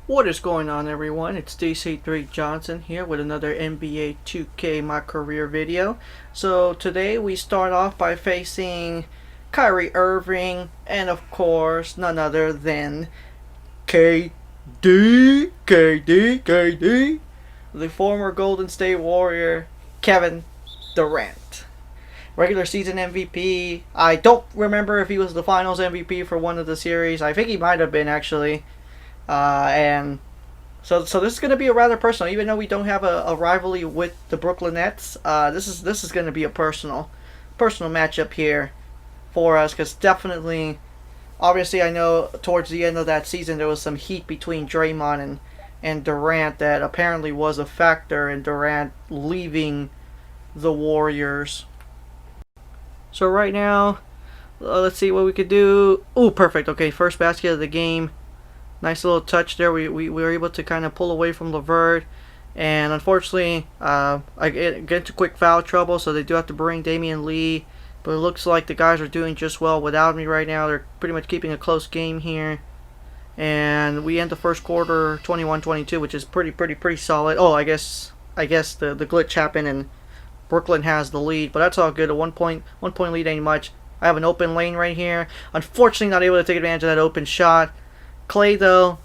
What is going on, everyone? It's DC3 Johnson here with another NBA 2K My Career video. So today we start off by facing Kyrie Irving and of course none other than KD, the former Golden State Warrior Kevin Durant. Regular season MVP. I don't remember if he was the finals MVP for one of the series. I think he might have been actually. And so this is going to be a rather personal, even though we don't have a rivalry with the Brooklyn Nets. This is going to be a personal matchup here for us because definitely, obviously, I know towards the end of that season there was some heat between Draymond and Durant that apparently was a factor in Durant leaving the Warriors. So right now, let's see what we could do. Ooh, perfect. Okay, first basket of the game. Nice little touch there. We were able to kind of pull away from LeVert. And unfortunately, I get into quick foul trouble, so they do have to bring Damian Lee. But it looks like the guys are doing just well without me right now. They're pretty much keeping a close game here. And we end the first quarter 21-22, which is pretty solid. Oh, I guess the glitch happened and Brooklyn has the lead, but that's all good. A one point lead ain't much. I have an open lane right here. Unfortunately, not able to take advantage of that open shot. Clay, though,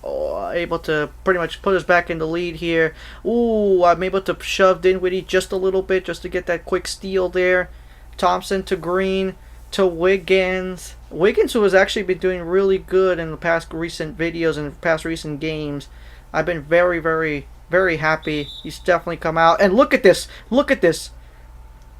able to pretty much put us back in the lead here. Ooh, I'm able to shove Dinwiddie just a little bit just to get that quick steal there. Thompson to Green to Wiggins. Wiggins, who has actually been doing really good in the past recent videos and past recent games. I've been very happy. He's definitely come out. And look at this. Look at this.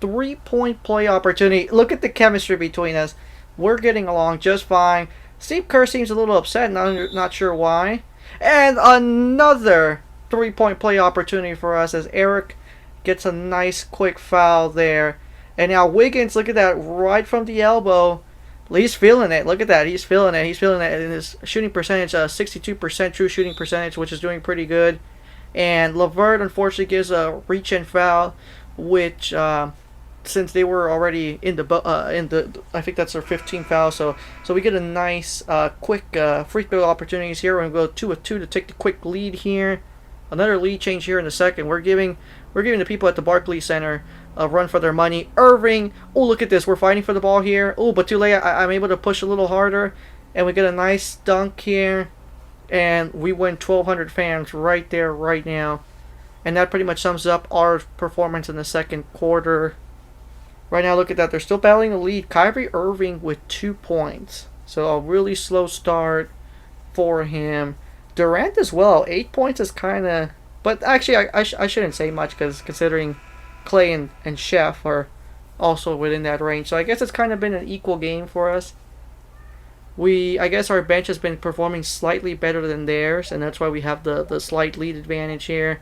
3-point play opportunity. Look at the chemistry between us. We're getting along just fine. Steve Kerr seems a little upset, not sure why. And another 3-point play opportunity for us as Eric gets a nice quick foul there. And now Wiggins, look at that, right from the elbow. He's feeling it. Look at that. He's feeling it. He's feeling it. And his shooting percentage, 62% true shooting percentage, which is doing pretty good. And LeVert, unfortunately, gives a reach-in foul, which since they were already in the I think that's their 15th foul, so we get a nice quick free throw opportunities here. We're gonna go 2 of 2 to take the quick lead here. Another lead change here in a second. We're giving the people at the Barclays Center a run for their money. Irving, oh, look at this, we're fighting for the ball here. Oh, but too late. I'm able to push a little harder, and we get a nice dunk here, and we win 1,200 fans right there, right now. And that pretty much sums up our performance in the second quarter. Right now, look at that. They're still battling the lead. Kyrie Irving with 2 points. So a really slow start for him. Durant as well. 8 points is kind of... But actually, I shouldn't say much because considering Clay and Chef are also within that range. So I guess it's kind of been an equal game for us. I guess our bench has been performing slightly better than theirs. And that's why we have the slight lead advantage here.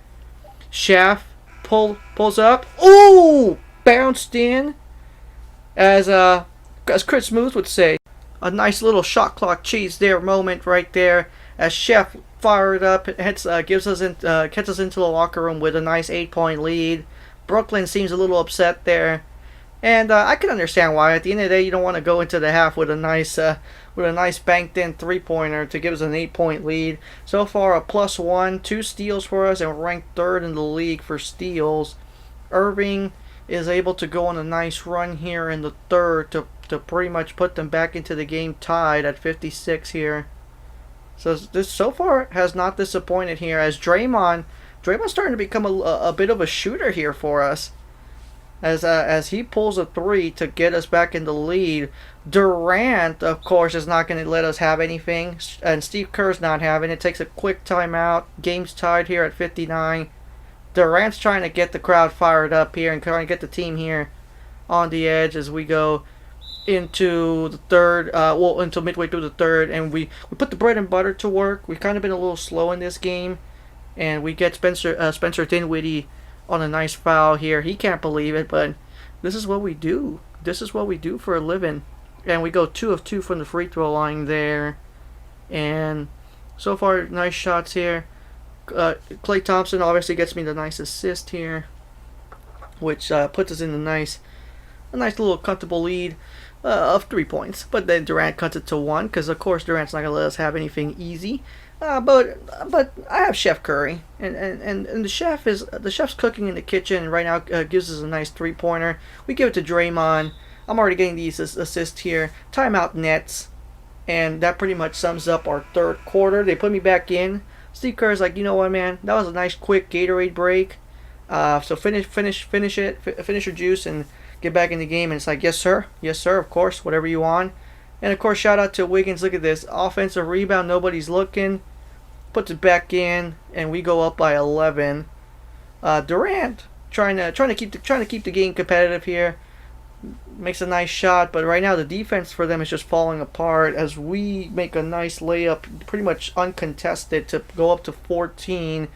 Chef pulls up. Ooh! Bounced in, as Chris Smooth would say, a nice little shot clock cheese there moment right there as Chef fired up, gets us into the locker room with a nice 8-point lead. Brooklyn seems a little upset there, and I can understand why. At the end of the day, you don't want to go into the half with a nice banked in 3-pointer to give us an 8-point lead. So far, a +1, 2 steals for us, and we're ranked 3rd in the league for steals. Irving is able to go on a nice run here in the third to pretty much put them back into the game tied at 56 here. So this so far has not disappointed here as Draymond's starting to become a bit of a shooter here for us as he pulls a 3 to get us back in the lead. Durant, of course, is not going to let us have anything, and Steve Kerr's not having it. Takes a quick timeout. Game's tied here at 59. Durant's trying to get the crowd fired up here and trying to get the team here on the edge as we go into the third, until midway through the third, and we put the bread and butter to work. We've kind of been a little slow in this game, and we get Spencer Dinwiddie on a nice foul here. He can't believe it, but this is what we do. This is what we do for a living. And we go 2 of 2 from the free throw line there. And so far, nice shots here. Klay Thompson obviously gets me the nice assist here, which puts us in a nice little comfortable lead of 3 points. But then Durant cuts it to 1 because, of course, Durant's not going to let us have anything easy. But I have Chef Curry, and the chef's cooking in the kitchen, and right now gives us a nice 3-pointer. We give it to Draymond. I'm already getting these assists here. Timeout nets, and that pretty much sums up our third quarter. They put me back in. Steve Kerr's like, you know what, man, that was a nice quick Gatorade break. So finish your juice and get back in the game. And it's like, yes sir, of course, whatever you want. And of course, shout out to Wiggins. Look at this offensive rebound. Nobody's looking. Puts it back in, and we go up by 11. Durant trying to keep the game competitive here. Makes a nice shot, but right now the defense for them is just falling apart as we make a nice layup, pretty much uncontested, to go up to 14.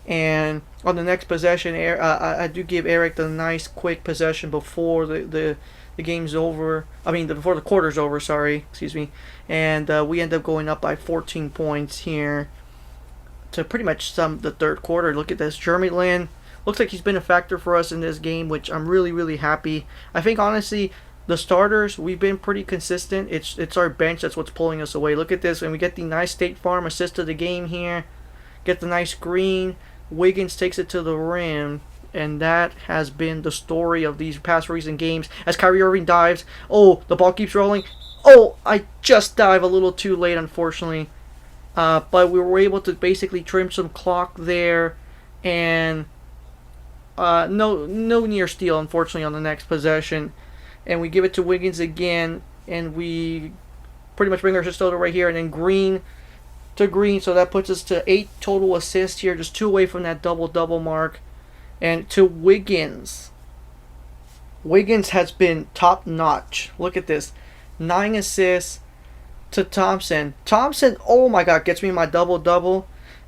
And on the next possession, I do give Eric the nice quick possession before the game's over. I mean, before the quarter's over. Sorry, excuse me. And we end up going up by 14 points here to pretty much sum the third quarter. Look at this, Jeremy Lin. Looks like he's been a factor for us in this game, which I'm really, really happy. I think, honestly, the starters, we've been pretty consistent. It's our bench that's what's pulling us away. Look at this, and we get the nice State Farm assist of the game here. Get the nice green. Wiggins takes it to the rim, and that has been the story of these past recent games. As Kyrie Irving dives, oh, the ball keeps rolling. Oh, I just dive a little too late, unfortunately. But we were able to basically trim some clock there, and no near steal, unfortunately, on the next possession. And we give it to Wiggins again, and we pretty much bring our assist total right here, and then Green to Green, so that puts us to 8 total assists here, just 2 away from that double-double mark. And to Wiggins. Wiggins has been top-notch. Look at this. 9 assists to Thompson. Thompson, oh my God, gets me my double-double.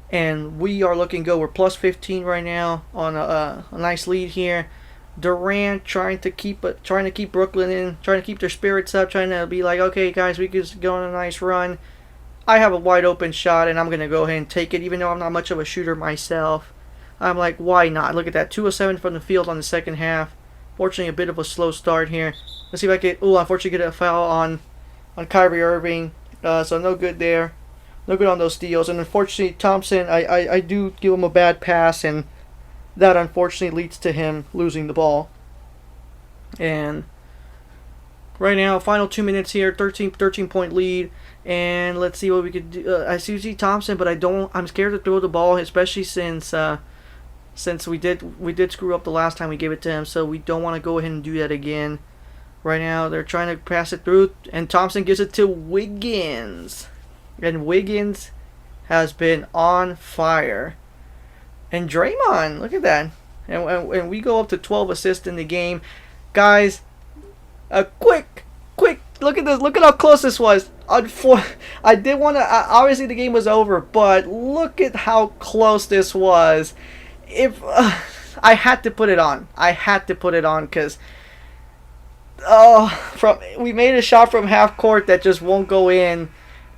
And we are looking good. We're plus 15 right now on a nice lead here. Durant trying to keep Brooklyn in, trying to keep their spirits up, trying to be like, okay, guys, we can go on a nice run. I have a wide open shot, and I'm going to go ahead and take it, even though I'm not much of a shooter myself. I'm like, why not? Look at that, 2 of 7 from the field on the second half. Fortunately, a bit of a slow start here. Let's see if I can, unfortunately get a foul on Kyrie Irving. So no good there. No good on those steals. And unfortunately, Thompson, I do give him a bad pass, and that unfortunately leads to him losing the ball. And right now, final 2 minutes here, 13 point lead. And let's see what we could do. I see Thompson, but I'm scared to throw the ball, especially since we did screw up the last time we gave it to him. So we don't want to go ahead and do that again. Right now, they're trying to pass it through, and Thompson gives it to Wiggins. And Wiggins has been on fire. And Draymond, look at that. And we go up to 12 assists in the game. Guys, a quick, look at this. Look at how close this was. I did want to, obviously the game was over, but look at how close this was. If I had to put it on. Because we made a shot from half court that just won't go in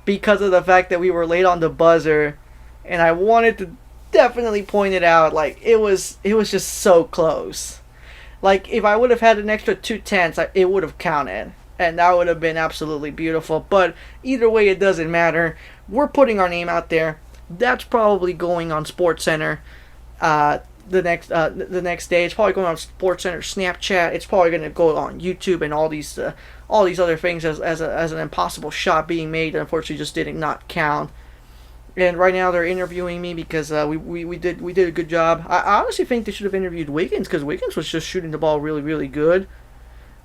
because of the fact that we were late on the buzzer, and I wanted to definitely point it out. Like, it was just so close. Like, if I would have had an extra 2 tenths, it would have counted, and that would have been absolutely beautiful. But either way, it doesn't matter. We're putting our name out there. That's probably going on SportsCenter the next day. It's probably going on SportsCenter, Snapchat. It's probably going to go on YouTube and all these other things as an impossible shot being made that unfortunately just did not count. And right now they're interviewing me because we did a good job. I honestly think they should have interviewed Wiggins, because Wiggins was just shooting the ball really, really good.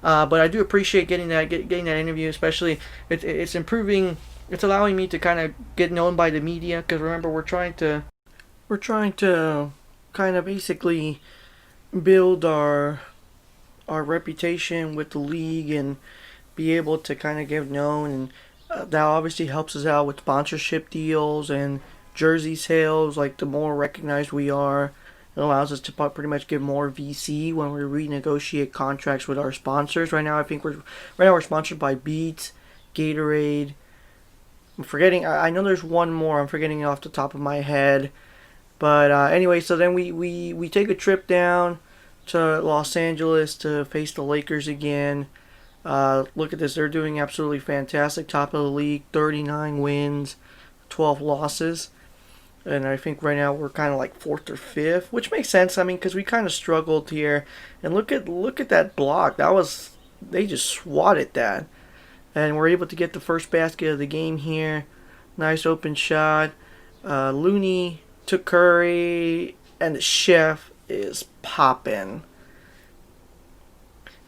But I do appreciate getting that interview, especially it's improving. It's allowing me to kind of get known by the media, because remember, we're trying to kind of basically build our reputation with the league and be able to kind of get known, and that obviously helps us out with sponsorship deals and jersey sales. Like, the more recognized we are, it allows us to pretty much get more VC when we renegotiate contracts with our sponsors. Right now we're sponsored by Beats, Gatorade. I'm forgetting. I know there's one more. I'm forgetting it off the top of my head. But anyway, so then we take a trip down to Los Angeles to face the Lakers again. Look at this. They're doing absolutely fantastic. Top of the league, 39 wins. 12 losses. And I think right now we're kind of like 4th or 5th, which makes sense. I mean, because we kind of struggled here. And look at that block. They just swatted that. And we're able to get the first basket of the game here. Nice open shot. Looney took Curry, and the chef is popping.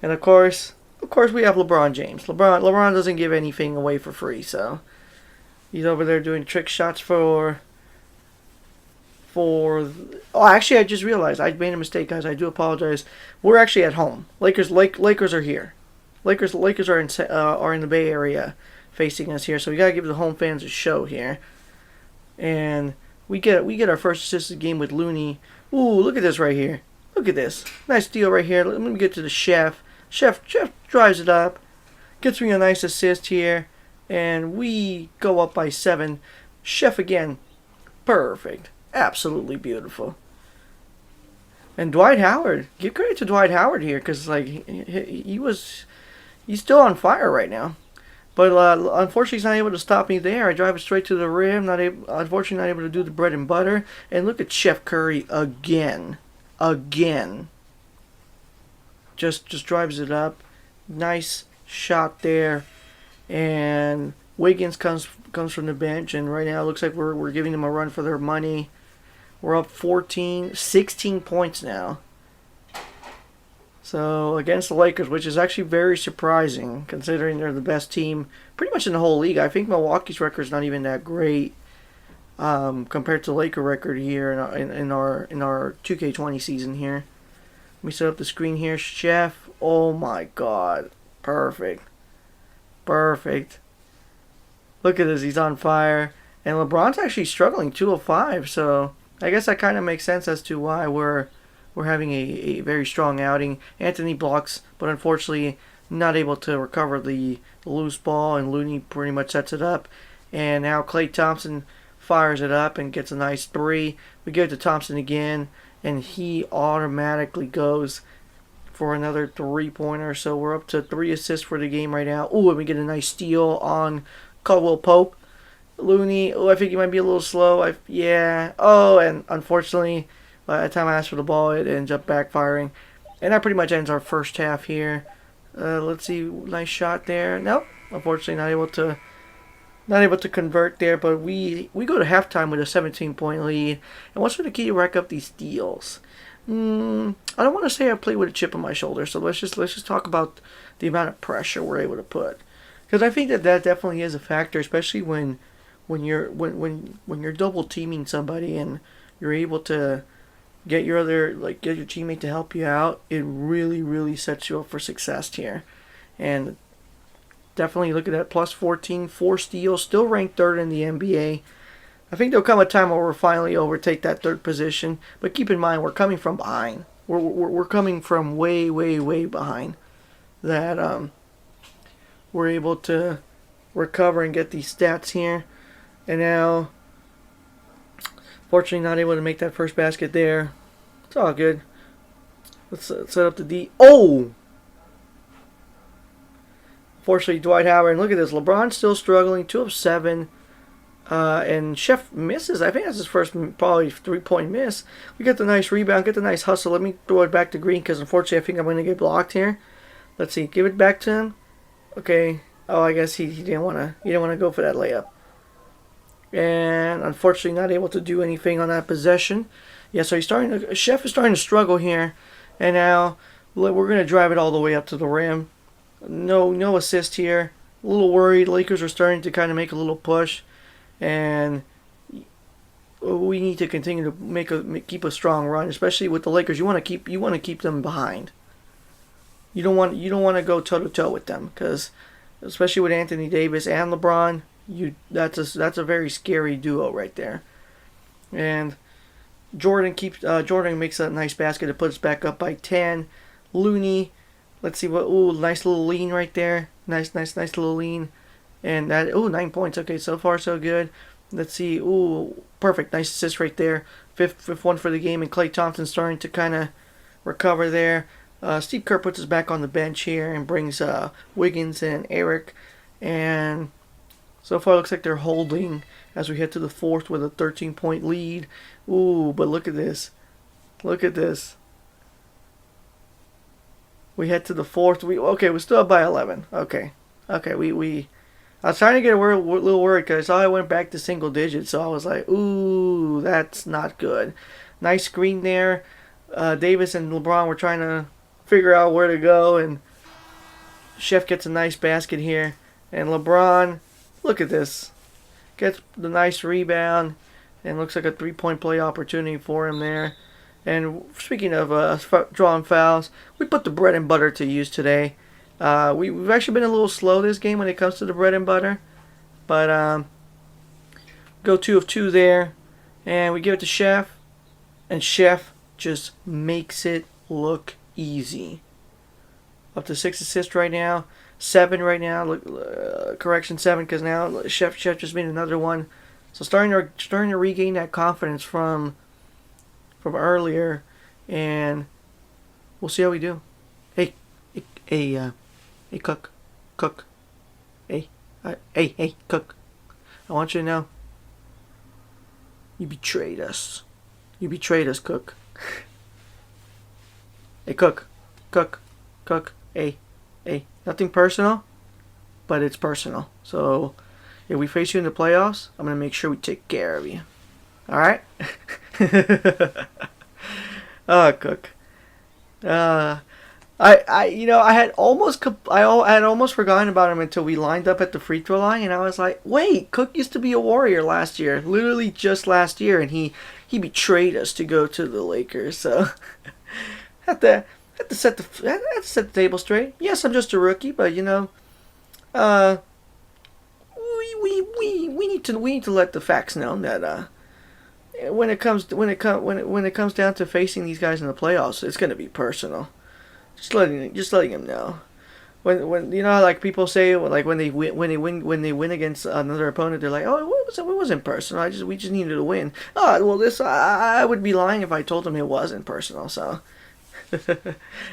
And of course we have LeBron James. LeBron doesn't give anything away for free, so he's over there doing trick shots for. Oh, actually, I just realized I made a mistake, guys. I do apologize. We're actually at home. Lakers are here. Lakers are in the Bay Area, facing us here. So we gotta give the home fans a show here. And we get our first assist of the game with Looney. Ooh, look at this right here. Look at this. Nice deal right here. Let me get to the chef. Chef drives it up. Gets me a nice assist here. And we go up by 7. Chef again. Perfect. Absolutely beautiful. And Dwight Howard. Give credit to Dwight Howard here, because like he's still on fire right now. But unfortunately, he's not able to stop me there. I drive it straight to the rim. Unfortunately, not able to do the bread and butter. And look at Chef Curry again. Just drives it up. Nice shot there. And Wiggins comes from the bench, and right now it looks like we're giving them a run for their money. We're up 16 points now. So against the Lakers, which is actually very surprising considering they're the best team pretty much in the whole league. I think Milwaukee's record is not even that great compared to the Laker record here in our 2K20 season here. Let me set up the screen here. Chef, oh my God, perfect. Look at this, he's on fire. And LeBron's actually struggling, 2 of 5. So I guess that kind of makes sense as to why we're having a very strong outing. Anthony blocks, but unfortunately not able to recover the loose ball, and Looney pretty much sets it up. And now Klay Thompson fires it up and gets a nice 3. We give it to Thompson again, and he automatically goes for another 3-pointer. So we're up to 3 assists for the game right now. Ooh, and we get a nice steal on Caldwell Pope. Looney, I think he might be a little slow. Yeah. Oh, and unfortunately, by the time I asked for the ball, it ends up backfiring. And that pretty much ends our first half here. Let's see, nice shot there. Nope, unfortunately not able to convert there. But we go to halftime with a 17-point lead. And what's the key to rack up these steals? I don't want to say I played with a chip on my shoulder. So let's just talk about the amount of pressure we're able to put. Because I think that definitely is a factor, especially when you're double teaming somebody and you're able to get your teammate to help you out. It really sets you up for success here. And definitely look at that, plus 14, 4 steals, still ranked 3rd in the NBA. I think there'll come a time where we'll finally overtake that 3rd position. But keep in mind, we're coming from behind. We're coming from way behind. That we're able to recover and get these stats here. And now, fortunately, not able to make that first basket there. It's all good. Let's set up the D. Oh! Fortunately, Dwight Howard. And look at this. LeBron's still struggling. 2 of 7. And Chef misses. I think that's his first probably 3-point miss. We get the nice rebound. Get the nice hustle. Let me throw it back to Green because unfortunately I think I'm going to get blocked here. Let's see. Give it back to him. Okay. Oh, I guess he didn't want to go for that layup. And unfortunately not able to do anything on that possession. Yeah, so Chef is starting to struggle here. And now we're going to drive it all the way up to the rim. No assist here. A little worried. Lakers are starting to kind of make a little push. And we need to continue to keep a strong run, especially with the Lakers. You want to keep them behind. You don't want to go toe to toe with them, because especially with Anthony Davis and LeBron, that's a very scary duo right there. And Jordan makes a nice basket to put us back up by 10. Looney, let's see what. Ooh, nice little lean right there. Nice little lean. And that. Ooh, 9 points. Okay, so far so good. Let's see. Ooh, perfect. Nice assist right there. Fifth one for the game. And Klay Thompson starting to kind of recover there. Steve Kerr puts us back on the bench here and brings Wiggins and Eric. And so far looks like they're holding as we head to the fourth with a 13-point lead. Ooh, but look at this. Look at this. We head to the fourth. We're still up by 11. Okay. We I was trying to get a little worried because I saw I went back to single digits, so I was like, ooh, that's not good. Nice screen there. Davis and LeBron were trying to figure out where to go, and Chef gets a nice basket here. And LeBron, look at this, gets the nice rebound, and looks like a three-point play opportunity for him there. And speaking of drawing fouls, we put the bread and butter to use today. We've actually been a little slow this game when it comes to the bread and butter. But go 2 of 2 there. And we give it to Chef. And Chef just makes it look easy. Up to 6 assists right now. 7 right now. Correction, 7 because now Chef just made another one. So starting to regain that confidence from earlier. And we'll see how we do. Hey, Cook. Hey, Cook. I want you to know, you betrayed us. You betrayed us, Cook. Hey, Cook. Hey. Nothing personal, but it's personal. So, if we face you in the playoffs, I'm going to make sure we take care of you. Alright? Oh, Cook. I had almost forgotten about him until we lined up at the free throw line, and I was like, wait, Cook used to be a Warrior last year, literally just last year, and he betrayed us to go to the Lakers. So had to set the table straight. Yes, I'm just a rookie, but we need to let the facts known that when it comes down to facing these guys in the playoffs, it's gonna be personal. Just letting them know. When like people say, like when they win against another opponent, they're like, oh, it wasn't personal. We just needed to win. Oh, well, I would be lying if I told them it wasn't personal. So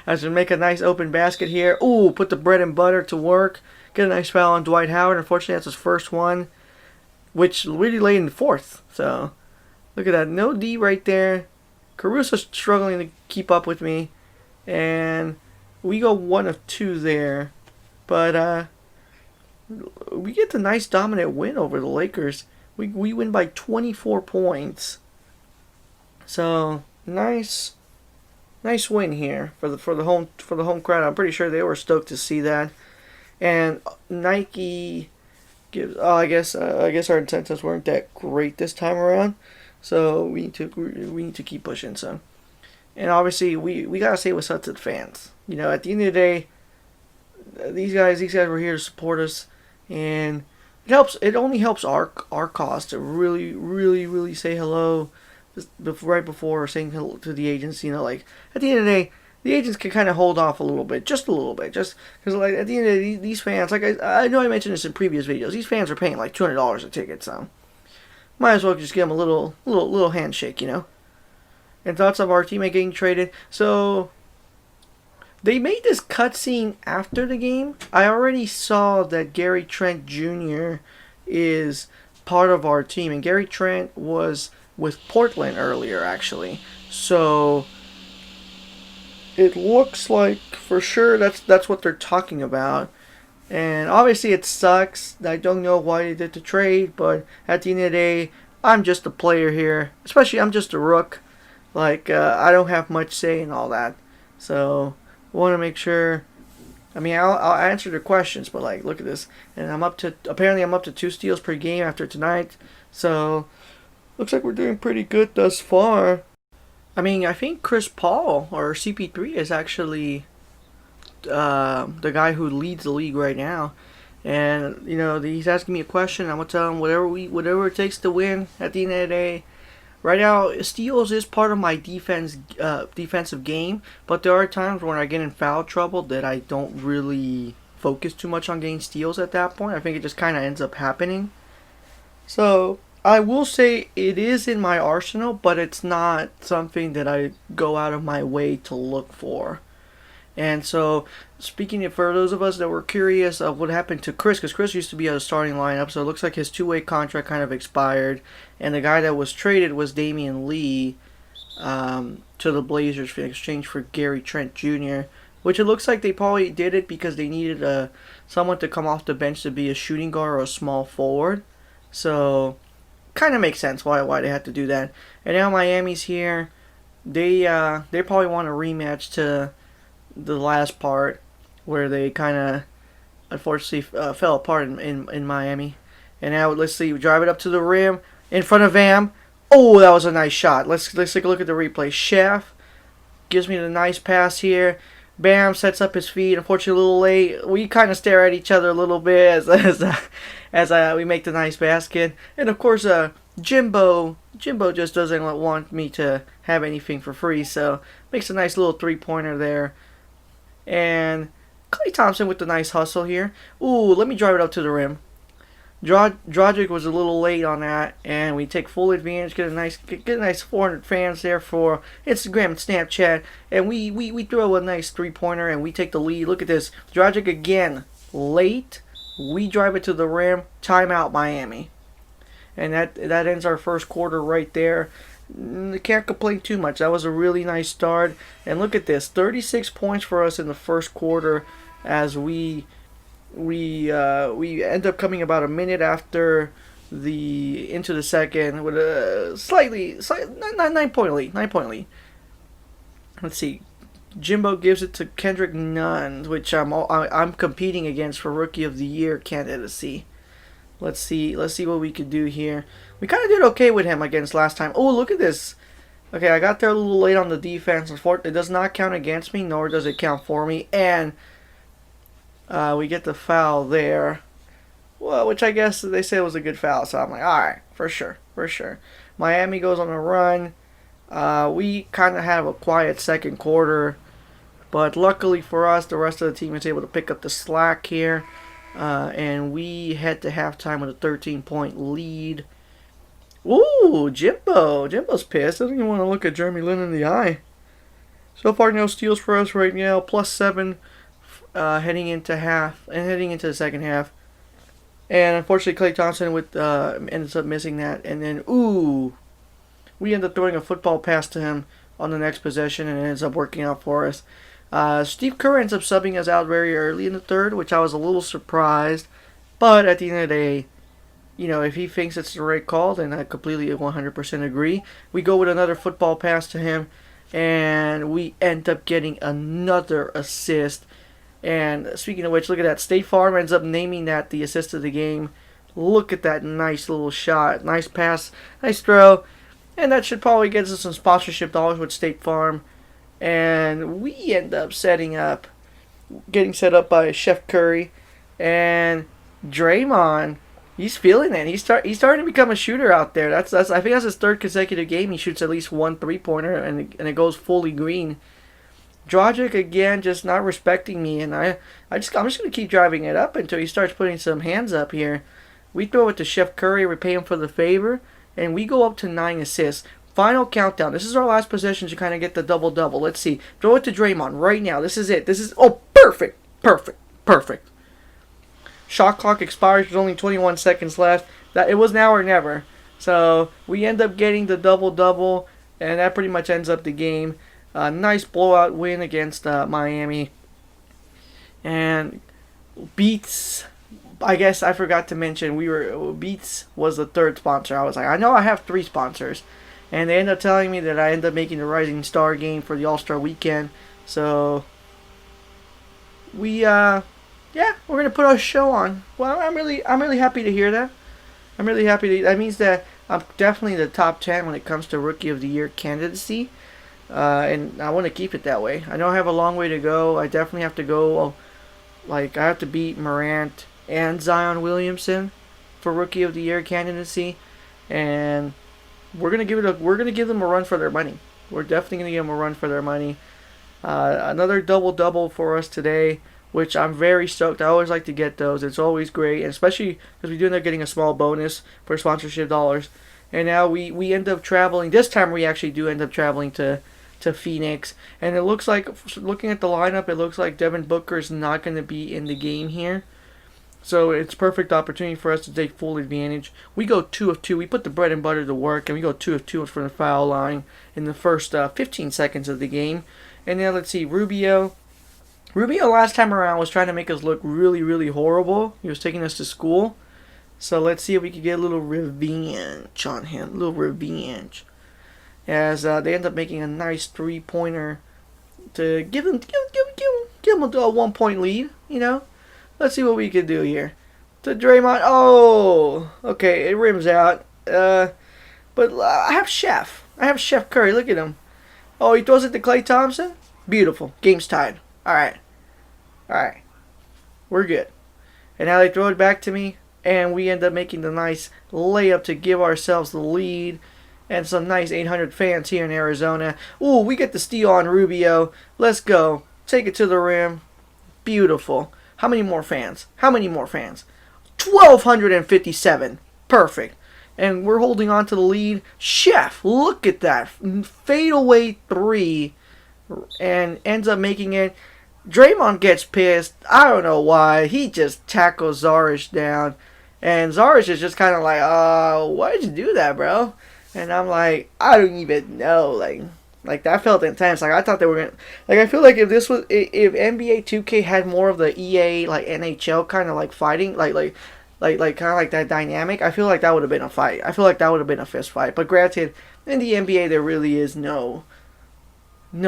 I should make a nice open basket here. Ooh, put the bread and butter to work. Get a nice foul on Dwight Howard. Unfortunately, that's his first one, which really late in the fourth. So look at that, no D right there. Caruso's struggling to keep up with me. And we go 1 of 2 there. But we get the nice dominant win over the Lakers. We win by 24 points. So nice win here for the home crowd. I'm pretty sure they were stoked to see that. And Nike gives. Oh, I guess our incentives weren't that great this time around. So we need to keep pushing. So. And obviously, we gotta say what's up to the fans. At the end of the day, these guys were here to support us, and it helps. It only helps our cause to really, really, really say hello, right before saying hello to the agents. Like at the end of the day, the agents can kind of hold off a little bit, just a little bit, just because like at the end of the day, these fans, like I know I mentioned this in previous videos, these fans are paying like $200 a ticket, so might as well just give them a little handshake, And thoughts of our teammate getting traded. So they made this cutscene after the game. I already saw that Gary Trent Jr. is part of our team, and Gary Trent was with Portland earlier, actually. So it looks like for sure that's what they're talking about. And obviously it sucks. I don't know why they did the trade, but at the end of the day, I'm just a player here. Especially I'm just a rook. Like, I don't have much say in all that. So, want to make sure. I mean, I'll answer the questions, but, like, look at this. And apparently I'm up to 2 steals per game after tonight. So, looks like we're doing pretty good thus far. I mean, I think Chris Paul, or CP3, is actually the guy who leads the league right now. And, he's asking me a question. I'm going to tell him whatever it takes to win at the end of the day. Right now, steals is part of my defensive game, but there are times when I get in foul trouble that I don't really focus too much on getting steals at that point. I think it just kind of ends up happening. So, I will say it is in my arsenal, but it's not something that I go out of my way to look for. And so, speaking of, for those of us that were curious of what happened to Chris, because Chris used to be on the starting lineup, so it looks like his two-way contract kind of expired, and the guy that was traded was Damian Lee to the Blazers in exchange for Gary Trent Jr., which it looks like they probably did it because they needed someone to come off the bench to be a shooting guard or a small forward. So, kind of makes sense why they had to do that. And now Miami's here. They probably want a rematch to the last part where they kind of unfortunately fell apart in Miami. And now let's see, drive it up to the rim in front of Vam. Oh, that was a nice shot. Let's take a look at the replay. Chef gives me the nice pass here. Bam sets up his feet. Unfortunately, a little late. We kind of stare at each other a little bit as we make the nice basket. And of course, Jimbo just doesn't want me to have anything for free, so makes a nice little three-pointer there. And Klay Thompson with the nice hustle here. Ooh, let me drive it up to the rim. Dragic was a little late on that, and we take full advantage. Get a nice 400 fans there for Instagram and Snapchat, and we throw a nice three-pointer and we take the lead. Look at this, Dragic again late. We drive it to the rim. Timeout, Miami, and that ends our first quarter right there. Can't complain too much. That was a really nice start, and look at this, 36 points for us in the first quarter as we end up coming about a minute after into the second with a slightly 9-point lead. Let's see. Jimbo gives it to Kendrick Nunn, which I'm competing against for Rookie of the Year candidacy. Let's see what we could do here. We kind of did okay with him against last time. Oh, look at this. Okay, I got there a little late on the defense. It does not count against me, nor does it count for me, and we get the foul there, well, which I guess they say was a good foul. So I'm like, all right, for sure. Miami goes on a run. We kind of have a quiet second quarter, but luckily for us, the rest of the team is able to pick up the slack here, and we head to halftime with a 13-point lead. Ooh, Jimbo's pissed. Doesn't even want to look at Jeremy Lin in the eye. So far, no steals for us right now. +7. Heading into the second half, and unfortunately Klay Thompson ends up missing that, and then we end up throwing a football pass to him on the next possession, and it ends up working out for us. Steve Kerr ends up subbing us out very early in the third, which I was a little surprised, but at the end of the day, if he thinks it's the right call, then I completely 100% agree. We go with another football pass to him, and we end up getting another assist. And speaking of which, look at that. State Farm ends up naming that the assist of the game. Look at that nice little shot. Nice pass. Nice throw. And that should probably get us some sponsorship dollars with State Farm. And we end up getting set up by Chef Curry. And Draymond, he's feeling it. He's starting to become a shooter out there. I think that's his third consecutive game. He shoots at least one three-pointer, and it goes fully green. Dragic again just not respecting me, and I'm just gonna keep driving it up until he starts putting some hands up here. We throw it to Chef Curry, we pay him for the favor, and we go up to 9 assists. Final countdown. This is our last possession to kind of get the double-double. Let's see. Throw it to Draymond right now. This is it. Perfect. Shot clock expires. There's only 21 seconds left. It was now or never. So we end up getting the double-double, and that pretty much ends up the game. A nice blowout win against Miami. And Beats, I guess I forgot to mention, Beats was the third sponsor. I was like, I know I have 3 sponsors. And they end up telling me that I end up making the Rising Star game for the All-Star Weekend. So, we're going to put our show on. Well, I'm really happy to hear that. That means that I'm definitely the top 10 when it comes to Rookie of the Year candidacy. And I want to keep it that way. I know I have a long way to go. I definitely have to go. I have to beat Morant and Zion Williamson for Rookie of the Year candidacy, and we're gonna give them a run for their money. We're definitely gonna give them a run for their money. Another double for us today, which I'm very stoked. I always like to get those. It's always great, and especially because we do end up getting a small bonus for sponsorship dollars. And now we end up traveling. This time we actually do end up traveling to to Phoenix. And it looks like, looking at the lineup, it looks like Devin Booker is not going to be in the game here. So it's perfect opportunity for us to take full advantage. We go 2 of 2. We put the bread and butter to work, and we go 2 of 2 from the foul line in the first 15 seconds of the game. And now let's see, Rubio. Rubio last time around was trying to make us look really, really horrible. He was taking us to school. So let's see if we can get a little revenge on him. A little revenge. As they end up making a nice three-pointer to give him a 1 point lead, you know. Let's see what we can do here. To Draymond. Oh, okay, it rims out. But I have Chef. I have Chef Curry. Look at him. Oh, he throws it to Klay Thompson. Beautiful. Game's tied. All right. We're good. And now they throw it back to me, and we end up making the nice layup to give ourselves the lead. And some nice 800 fans here in Arizona. Ooh, we get the steal on Rubio. Let's go. Take it to the rim. Beautiful. How many more fans? 1,257. Perfect. And we're holding on to the lead. Chef, look at that. Fadeaway 3. And ends up making it. Draymond gets pissed. I don't know why. He just tackles Zaric down. And Zaric is just kind of like, why did you do that, bro? And I'm like, I don't even know. Like that felt intense. Like I thought they were gonna. Like I feel like if NBA 2K had more of the EA like NHL kind of like fighting, like kind of like that dynamic, I feel like that would have been a fight. I feel like that would have been a fist fight. But granted, in the NBA there really is no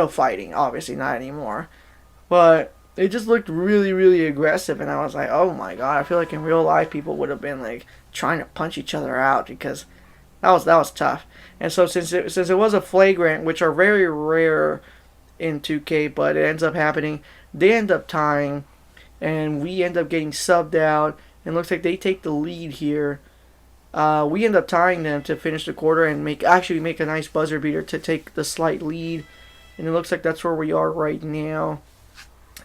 fighting. Obviously not anymore. But it just looked really, really aggressive, and I was like, oh my god. I feel like in real life people would have been like trying to punch each other out because. That was tough. And so since it was a flagrant, which are very rare in 2K, but it ends up happening, they end up tying, and we end up getting subbed out. And it looks like they take the lead here. We end up tying them to finish the quarter and make a nice buzzer beater to take the slight lead. And it looks like that's where we are right now.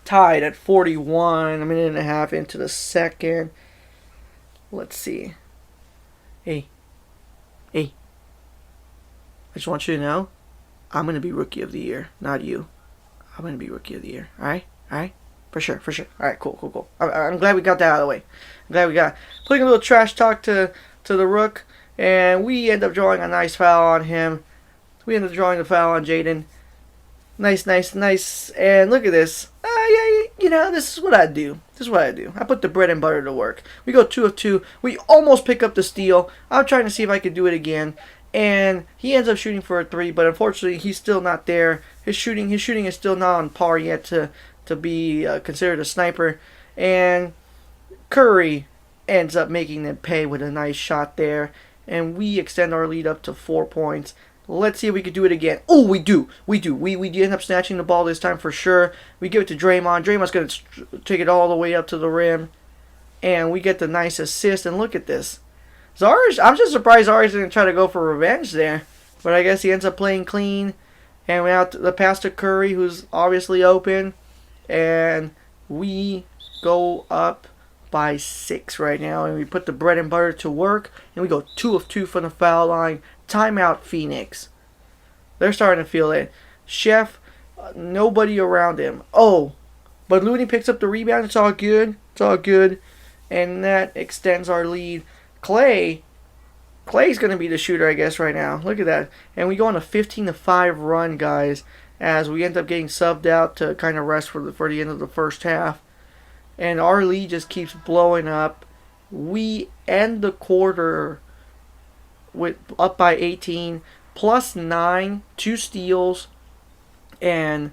Tied at 41, a minute and a half into the second. Let's see. Hey, I just want you to know, I'm going to be Rookie of the Year, not you. I'm going to be Rookie of the Year, alright? For sure. Alright, cool. I'm glad we got that out of the way. I'm glad we got putting a little trash talk to the Rook, and we end up drawing a nice foul on him. We end up drawing the foul on Jaden. Nice. And look at this. This is what I do. I put the bread and butter to work. We go 2 of 2. We almost pick up the steal. I'm trying to see if I could do it again. And he ends up shooting for a 3, but unfortunately he's still not there. His shooting is still not on par yet to be considered a sniper. And Curry ends up making them pay with a nice shot there. And we extend our lead up to 4 points. Let's see if we could do it again. Oh, we do. We end up snatching the ball this time for sure. We give it to Draymond. Draymond's going to take it all the way up to the rim. And we get the nice assist. And look at this. Zaric, I'm just surprised Zaric didn't try to go for revenge there. But I guess he ends up playing clean. And we have the pass to Curry, who's obviously open. And we go up by 6 right now. And we put the bread and butter to work. And we go 2 of 2 from the foul line. Timeout Phoenix. They're starting to feel it. Chef, nobody around him. Oh, but Looney picks up the rebound. It's all good. And that extends our lead. Clay's going to be the shooter, I guess, right now. Look at that. And we go on a 15-5 run, guys, as we end up getting subbed out to kind of rest for the end of the first half. And our lead just keeps blowing up. We end the quarter with up by 18, plus 9, 2 steals, and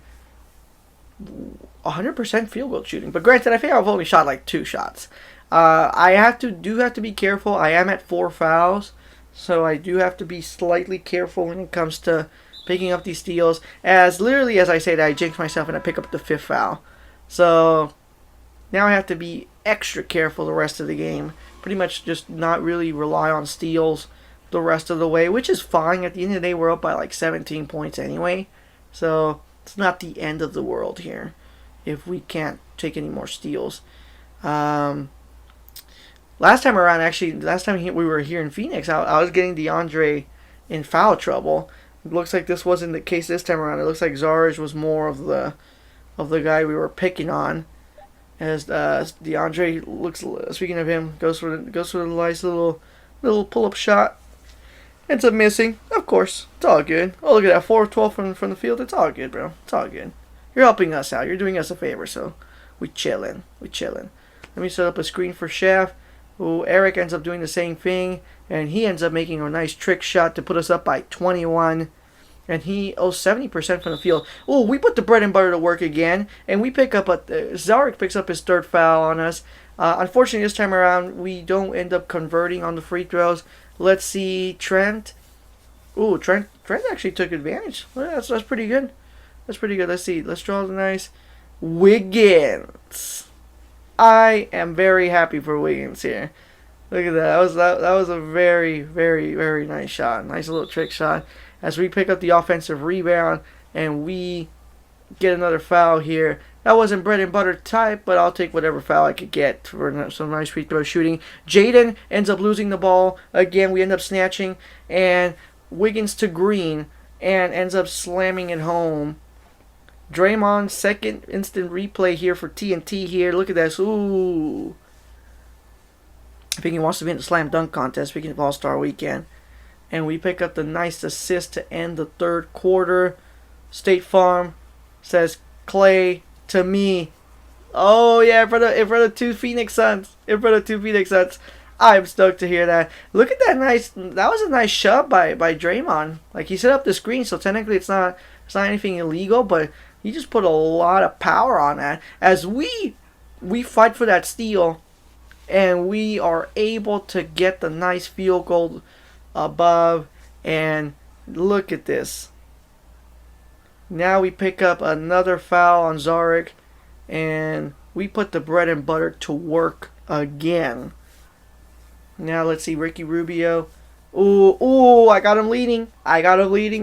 100% field goal shooting. But granted, I think I've only shot like 2 shots. I have to be careful. I am at 4 fouls, so I do have to be slightly careful when it comes to picking up these steals. As literally as I say that, I jinx myself and I pick up the 5th foul. So now I have to be extra careful the rest of the game. Pretty much just not really rely on steals the rest of the way, which is fine. At the end of the day, we're up by like 17 points anyway, so it's not the end of the world here if we can't take any more steals. Last time we were here in Phoenix, I was getting DeAndre in foul trouble. It looks like this wasn't the case this time around. It looks like Zarge was more of the guy we were picking on. As DeAndre looks, speaking of him, goes for a nice little pull up shot. Ends up missing. Of course, it's all good. Oh, look at that, 4 of 12 from the field. It's all good, bro. It's all good. You're helping us out. You're doing us a favor, so we chillin'. We chillin'. Let me set up a screen for Shaft. Oh, Eric ends up doing the same thing, and he ends up making a nice trick shot to put us up by 21. And he 70% from the field. Oh, we put the bread and butter to work again, and we pick up Zarek picks up his third foul on us. Unfortunately, this time around, we don't end up converting on the free throws. Let's see, Trent. Ooh, Trent actually took advantage. Well, that's pretty good. That's pretty good. Let's see. Let's draw the nice Wiggins. I am very happy for Wiggins here. Look at that. That was a very, very, very nice shot. Nice little trick shot. As we pick up the offensive rebound and we get another foul here. That wasn't bread and butter type, but I'll take whatever foul I could get for some nice free throw shooting. Jaden ends up losing the ball. Again, we end up snatching. And Wiggins to Green and ends up slamming it home. Draymond, second instant replay here for TNT here. Look at this. Ooh. I think he wants to be in the slam dunk contest, speaking of All-Star Weekend. And we pick up the nice assist to end the third quarter. State Farm says Clay to me. Oh, yeah, in front of two Phoenix Suns. In front of two Phoenix Suns. I'm stoked to hear that. Look at that that was a nice shove by Draymond. Like, he set up the screen, so technically it's not anything illegal, but he just put a lot of power on that. As we fight for that steal, and we are able to get the nice field goal above, and look at this. Now we pick up another foul on Zarek, and we put the bread and butter to work again. Now let's see, Ricky Rubio. Ooh, I got him leading,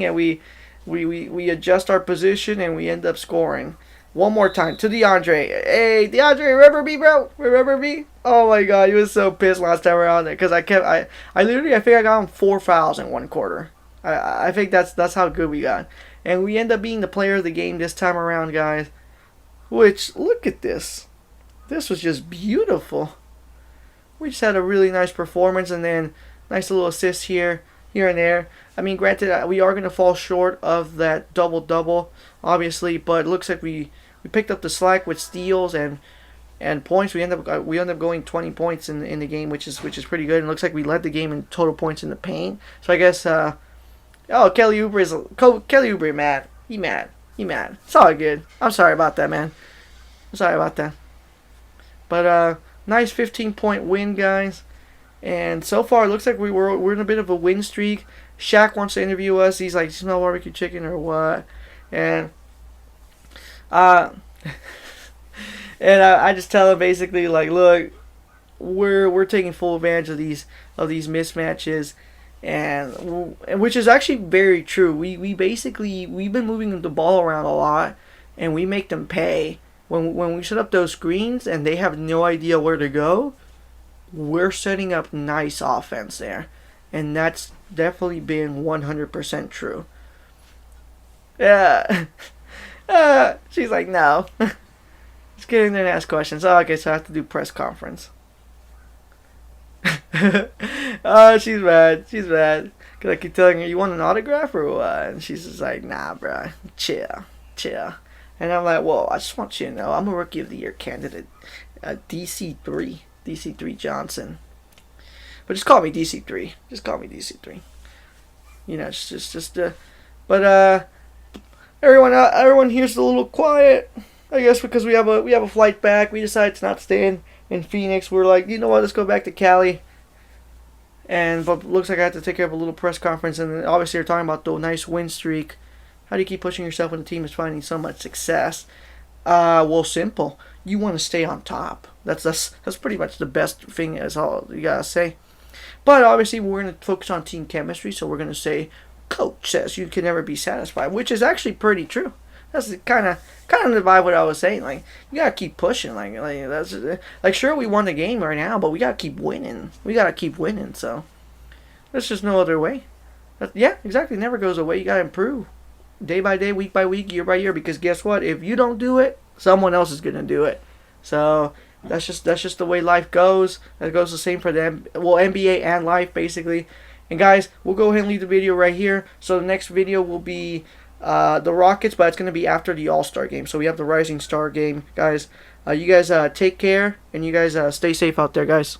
and we adjust our position, and we end up scoring. One more time to DeAndre. Hey, DeAndre, remember me, bro? Remember me? Oh my God, he was so pissed last time around there because I think I got him 4 fouls in one quarter. I think that's how good we got, and we end up being the player of the game this time around, guys. Which, look at this. This was just beautiful. We just had a really nice performance, and then nice little assists here and there. I mean, granted, we are going to fall short of that double-double, obviously, but it looks like we picked up the slack with steals and points. We end up going 20 points in the game, which is pretty good. And it looks like we led the game in total points in the paint. So I guess Kelly Oubre mad. He mad. It's all good. I'm sorry about that, man. I'm sorry about that. But nice 15-point win, guys. And so far, it looks like we're in a bit of a win streak. Shaq wants to interview us. He's like, "Smell barbecue chicken or what?" And I just tell him basically like, "Look, we're taking full advantage of these mismatches, and which is actually very true. We've been moving the ball around a lot, and we make them pay when we set up those screens and they have no idea where to go. We're setting up nice offense there, and that's definitely been 100% true." Yeah. She's like, "No." Just get in there and ask questions. Oh, okay, so I have to do press conference. Oh, she's mad. Cause I keep telling her, "You want an autograph or what?" And she's just like, "Nah, bro. Chill. And I'm like, "Well, I just want you to know, I'm a Rookie of the Year candidate. DC3 Johnson. But just call me DC3. You know, but everyone here's a little quiet. I guess because we have a flight back. We decided to not stay in Phoenix. We're like, you know what, let's go back to Cali. But looks like I have to take care of a little press conference, and obviously they're talking about the nice win streak. How do you keep pushing yourself when the team is finding so much success? Well, simple. You want to stay on top. That's pretty much the best thing. Is all you gotta say. But obviously we're gonna focus on team chemistry, so we're gonna say, "Coach says you can never be satisfied," which is actually pretty true. That's kind of the vibe what I was saying. Like, you gotta keep pushing. Like that's like, sure, we won the game right now, but we gotta keep winning. So there's just no other way. Yeah, exactly. It never goes away. You gotta improve day by day, week by week, year by year. Because guess what? If you don't do it, someone else is gonna do it. So that's just the way life goes. That goes the same for them. Well, NBA and life basically. And guys, we'll go ahead and leave the video right here. So the next video will be the Rockets, but it's gonna be after the All Star game. So we have the Rising Star game, guys. You guys take care, and you guys stay safe out there, guys.